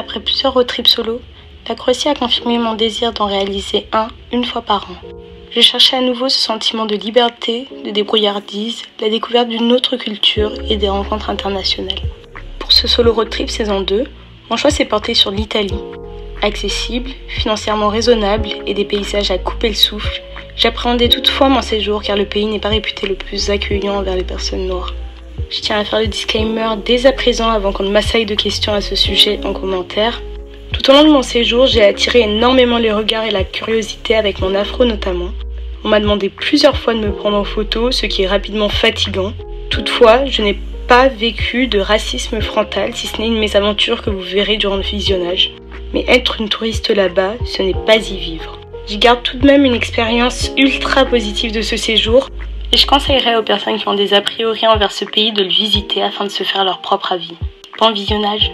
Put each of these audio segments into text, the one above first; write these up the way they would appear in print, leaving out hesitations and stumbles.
Après plusieurs road trips solo, la Croatie a confirmé mon désir d'en réaliser une fois par an. Je cherchais à nouveau ce sentiment de liberté, de débrouillardise, la découverte d'une autre culture et des rencontres internationales. Pour ce solo road trip saison 2, mon choix s'est porté sur l'Italie. Accessible, financièrement raisonnable et des paysages à couper le souffle, j'appréhendais toutefois mon séjour car le pays n'est pas réputé le plus accueillant envers les personnes noires. Je tiens à faire le disclaimer dès à présent avant qu'on ne m'assaille de questions à ce sujet en commentaire. Tout au long de mon séjour, j'ai attiré énormément les regards et la curiosité avec mon afro notamment. On m'a demandé plusieurs fois de me prendre en photo, ce qui est rapidement fatigant. Toutefois, je n'ai pas vécu de racisme frontal, si ce n'est une mésaventure que vous verrez durant le visionnage. Mais être une touriste là-bas, ce n'est pas y vivre. J'y garde tout de même une expérience ultra positive de ce séjour et je conseillerais aux personnes qui ont des a priori envers ce pays de le visiter afin de se faire leur propre avis. Bon visionnage!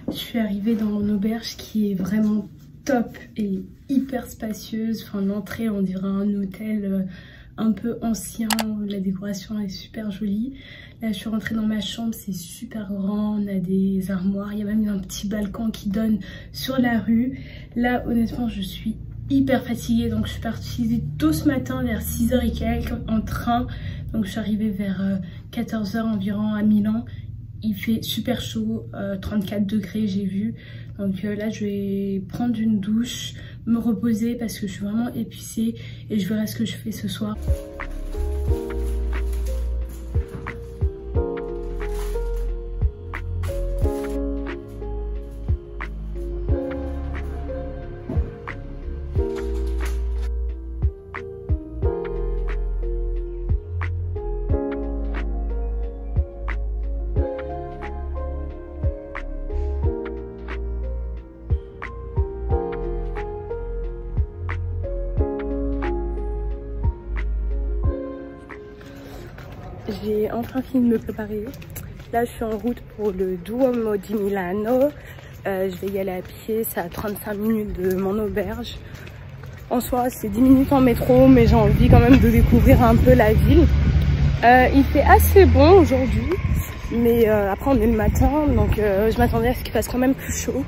Je suis arrivée dans mon auberge qui est vraiment top et hyper spacieuse. Enfin, l'entrée, on dirait un hôtel un peu ancien. La décoration est super jolie. Là, je suis rentrée dans ma chambre, c'est super grand. On a des armoires. Il y a même un petit balcon qui donne sur la rue. Là, honnêtement, je suis hyper fatiguée. Donc, je suis partie tôt ce matin vers 6h et quelques en train. Donc, je suis arrivée vers 14h environ à Milan. Il fait super chaud, 34 degrés j'ai vu. Donc là je vais prendre une douche, me reposer parce que je suis vraiment épuisée et je verrai ce que je fais ce soir. J'ai enfin fini de me préparer. Là, je suis en route pour le Duomo di Milano. Je vais y aller à pied, c'est à 35 minutes de mon auberge. En soi, c'est 10 minutes en métro, mais j'ai envie quand même de découvrir un peu la ville. Il fait assez bon aujourd'hui, mais après on est le matin, donc je m'attendais à ce qu'il fasse quand même plus chaud.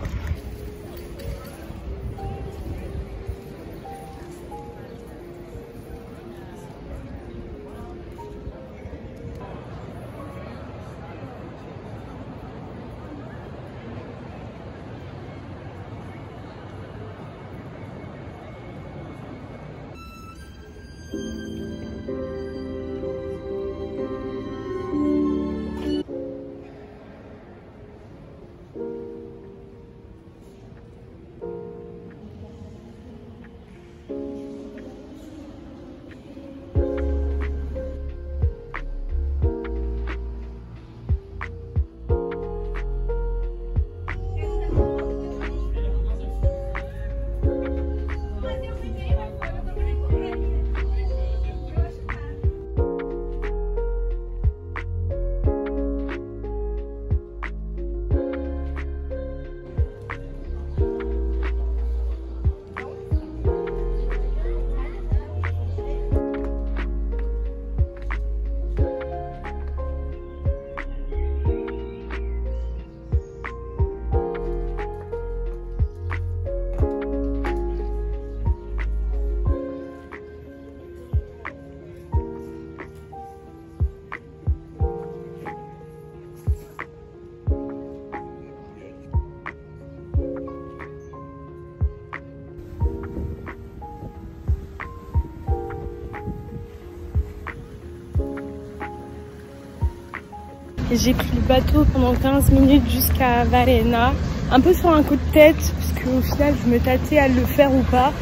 J'ai pris le bateau pendant 15 minutes jusqu'à Varenna, un peu sur un coup de tête, parce qu'au final je me tâtais à le faire ou pas.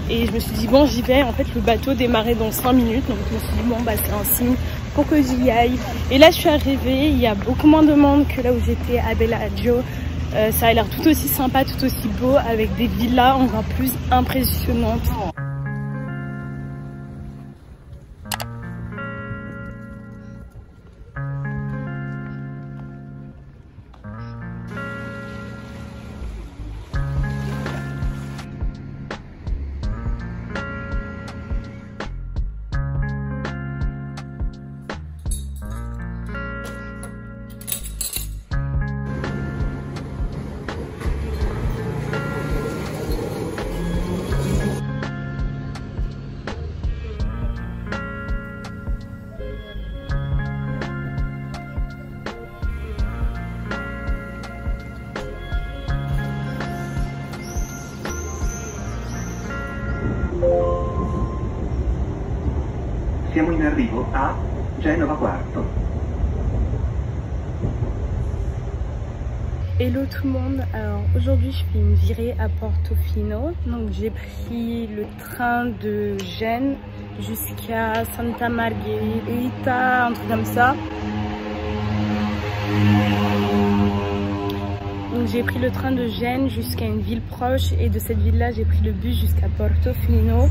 Et je me suis dit bon j'y vais, en fait le bateau démarrait dans 5 minutes, donc je me suis dit bon bah c'est un signe pour que j'y aille. Et là je suis arrivée, il y a beaucoup moins de monde que là où j'étais à Bellagio. Ça a l'air tout aussi sympa, tout aussi beau, avec des villas encore plus impressionnantes. Siamo in arrivo a Genova Quarto. Hello tout le monde, alors aujourd'hui je fais une virée à Portofino, donc j'ai pris le train de Gênes jusqu'à Santa Margherita, un truc comme ça. Donc j'ai pris le train de Gênes jusqu'à une ville proche et de cette ville là j'ai pris le bus jusqu'à Portofino.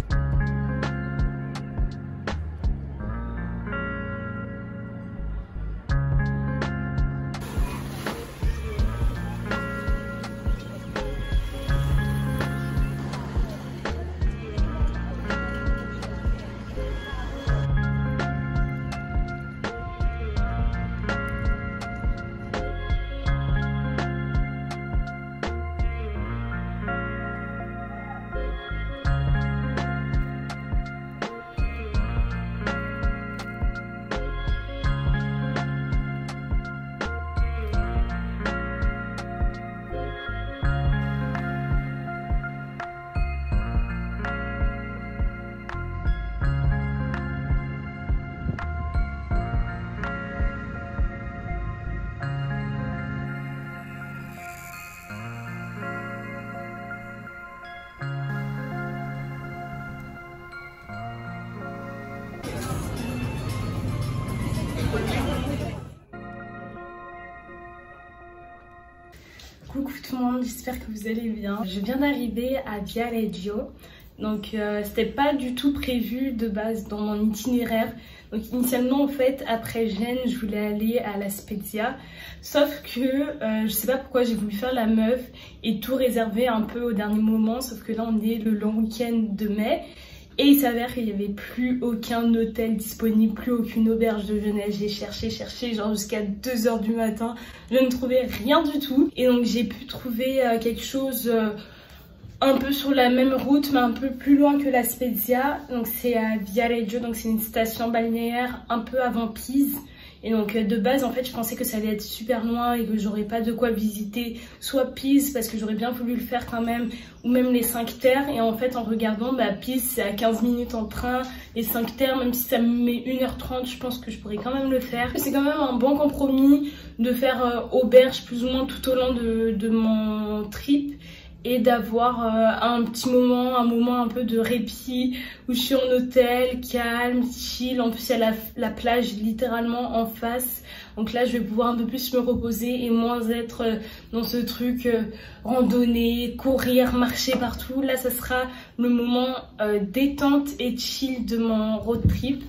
Coucou tout le monde, j'espère que vous allez bien. Je viens d'arriver à Viareggio, donc c'était pas du tout prévu de base dans mon itinéraire. Donc initialement en fait après Gênes je voulais aller à La Spezia, sauf que je sais pas pourquoi j'ai voulu faire la meuf et tout réserver un peu au dernier moment, sauf que là on est le long week-end de mai. Et il s'avère qu'il n'y avait plus aucun hôtel disponible, plus aucune auberge de jeunesse. J'ai cherché, genre jusqu'à 2 h du matin. Je ne trouvais rien du tout. Et donc j'ai pu trouver quelque chose un peu sur la même route, mais un peu plus loin que La Spezia. Donc c'est à Viareggio, donc c'est une station balnéaire un peu avant Pise. Et donc de base en fait je pensais que ça allait être super loin et que j'aurais pas de quoi visiter soit Pise parce que j'aurais bien voulu le faire quand même, ou même les 5 terres. Et en fait en regardant Pise c'est à 15 minutes en train, les 5 terres même si ça me met 1 h 30 je pense que je pourrais quand même le faire. C'est quand même un bon compromis de faire auberge plus ou moins tout au long de mon trip et d'avoir un petit moment, un moment un peu de répit où je suis en hôtel, calme, chill. En plus il y a la plage littéralement en face, donc là je vais pouvoir un peu plus me reposer et moins être dans ce truc randonnée, courir, marcher partout. Là ça sera le moment détente et chill de mon road trip.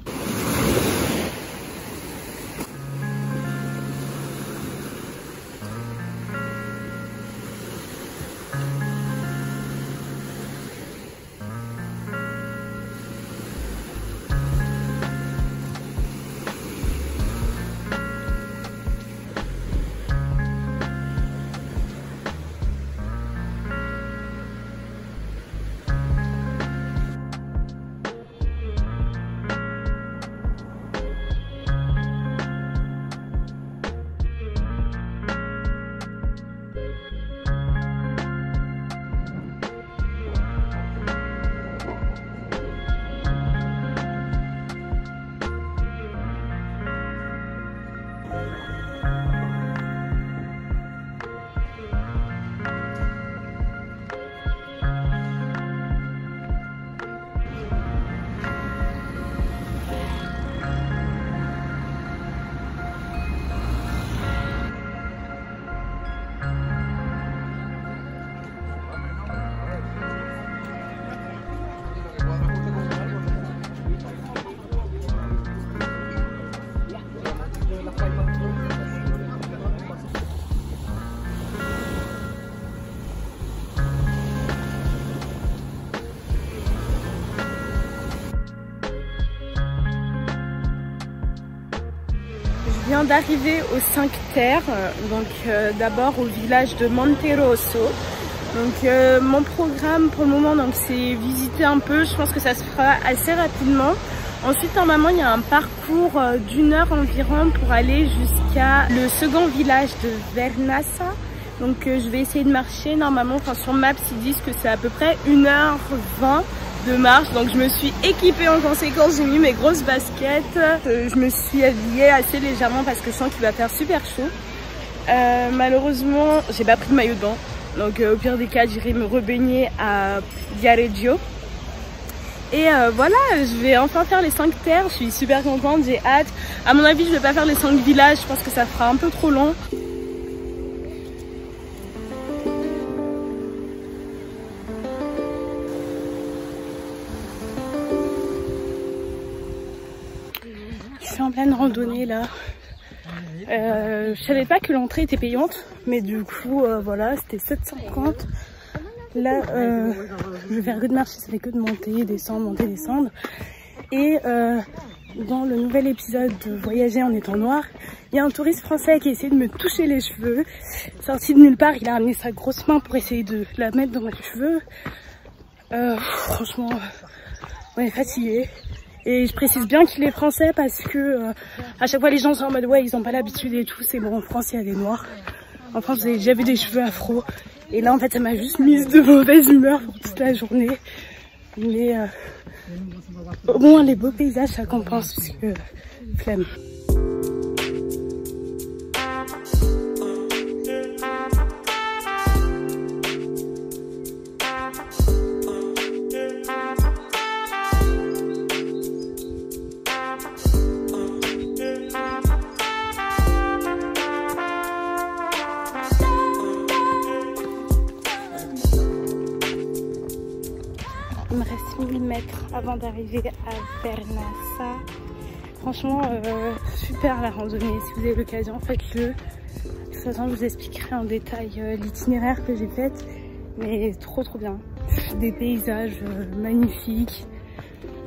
Je viens d'arriver aux 5 terres, donc d'abord au village de Monterosso. Donc mon programme pour le moment c'est visiter un peu, je pense que ça se fera assez rapidement. Ensuite normalement il y a un parcours d'1 heure environ pour aller jusqu'à le second village de Vernassa. Donc je vais essayer de marcher normalement, sur Maps ils disent que c'est à peu près 1 h 20. de marche, donc je me suis équipée en conséquence, j'ai mis mes grosses baskets, je me suis habillée assez légèrement parce que je sens qu'il va faire super chaud. Malheureusement j'ai pas pris de maillot de bain, donc au pire des cas j'irai me rebaigner à Viareggio. Et voilà, je vais enfin faire les 5 terres, je suis super contente, j'ai hâte. À mon avis je vais pas faire les 5 villages, je pense que ça fera un peu trop long. Je suis en pleine randonnée là. Je savais pas que l'entrée était payante, mais du coup voilà, c'était 7,50. Là je vais faire que de marcher, ça fait que de monter, descendre, monter, descendre. Et dans le nouvel épisode de Voyager en étant noir, il y a un touriste français qui a essayé de me toucher les cheveux. Sorti de nulle part, il a amené sa grosse main pour essayer de la mettre dans mes cheveux. Franchement, on est fatigué. Et je précise bien qu'il est français parce que à chaque fois les gens sont en mode ouais ils ont pas l'habitude et tout. C'est bon, en France il y a des noirs. En France j'ai déjà vu des cheveux afro. Et là en fait ça m'a juste mise de mauvaise humeur pour toute la journée. Mais au moins les beaux paysages ça compense parce que flemme. Il me reste 1000 mètres avant d'arriver à Vernazza. Franchement, super la randonnée. Si vous avez l'occasion, faites-le. De toute façon, je vous expliquerai en détail l'itinéraire que j'ai fait. Mais trop bien. Des paysages magnifiques.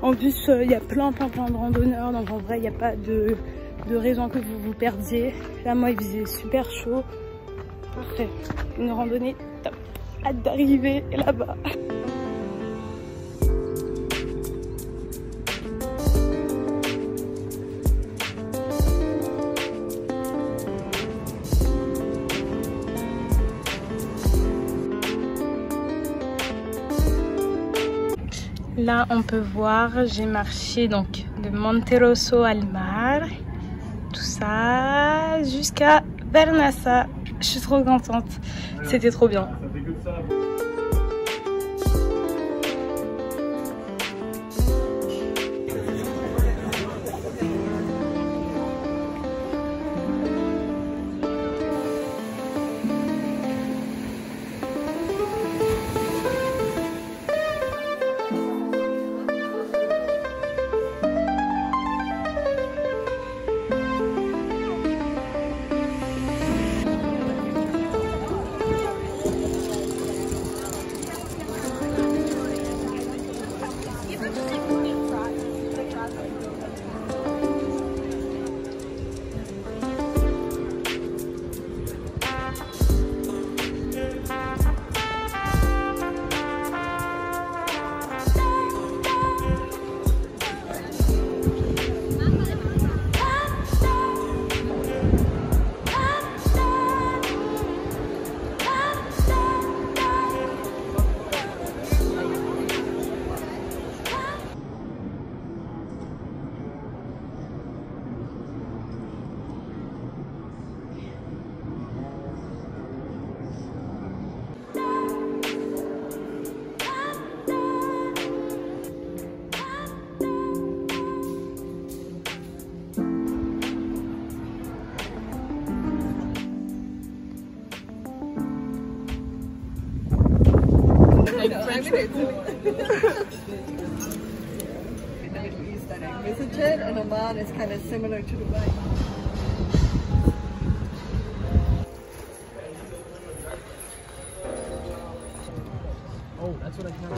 En plus, il y a plein de randonneurs. Donc en vrai, il n'y a pas de raison que vous vous perdiez. Là, moi, il faisait super chaud. Parfait. Une randonnée top. Hâte d'arriver là-bas. Là, on peut voir, j'ai marché donc de Monterosso al Mar, tout ça, jusqu'à Vernazza. Je suis trop contente, c'était trop bien. In the Middle East, I don't visit it, and Oman is kind of similar to Dubai. Oh, that's what I can